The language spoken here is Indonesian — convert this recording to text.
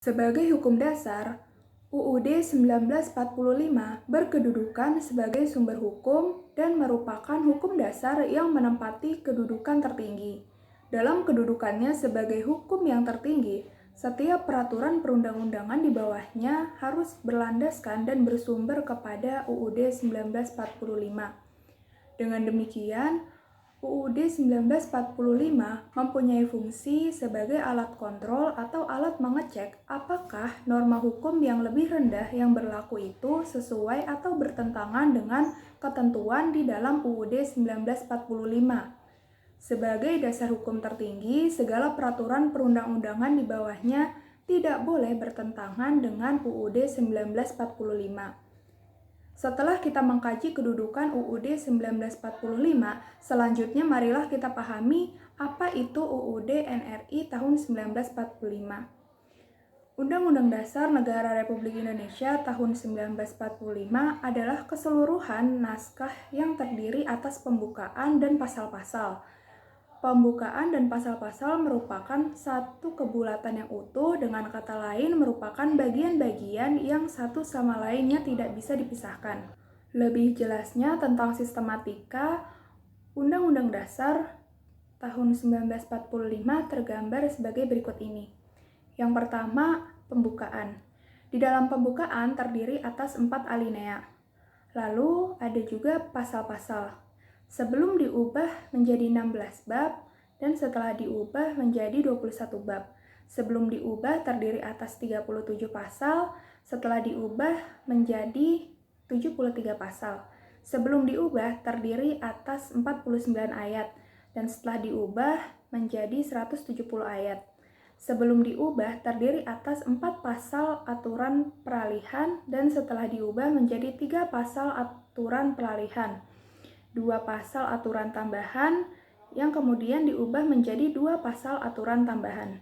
Sebagai hukum dasar, UUD 1945 berkedudukan sebagai sumber hukum dan merupakan hukum dasar yang menempati kedudukan tertinggi. Dalam kedudukannya sebagai hukum yang tertinggi, setiap peraturan perundang-undangan di bawahnya harus berlandaskan dan bersumber kepada UUD 1945. Dengan demikian, UUD 1945 mempunyai fungsi sebagai alat kontrol atau alat mengecek apakah norma hukum yang lebih rendah yang berlaku itu sesuai atau bertentangan dengan ketentuan di dalam UUD 1945. Sebagai dasar hukum tertinggi, segala peraturan perundang-undangan di bawahnya tidak boleh bertentangan dengan UUD 1945. Setelah kita mengkaji kedudukan UUD 1945, selanjutnya marilah kita pahami apa itu UUD NRI tahun 1945. Undang-Undang Dasar Negara Republik Indonesia tahun 1945 adalah keseluruhan naskah yang terdiri atas pembukaan dan pasal-pasal. Pembukaan dan pasal-pasal merupakan satu kebulatan yang utuh, dengan kata lain merupakan bagian-bagian yang satu sama lainnya tidak bisa dipisahkan. Lebih jelasnya tentang sistematika Undang-Undang Dasar tahun 1945 tergambar sebagai berikut ini. Yang pertama, pembukaan. Di dalam pembukaan terdiri atas 4 alinea. Lalu ada juga pasal-pasal. Sebelum diubah menjadi 16 bab, dan setelah diubah menjadi 21 bab. Sebelum diubah terdiri atas 37 pasal, setelah diubah menjadi 73 pasal. Sebelum diubah terdiri atas 49 ayat, dan setelah diubah menjadi 170 ayat. Sebelum diubah terdiri atas 4 pasal aturan peralihan, dan setelah diubah menjadi 3 pasal aturan peralihan. 2 pasal aturan tambahan yang kemudian diubah menjadi 2 pasal aturan tambahan.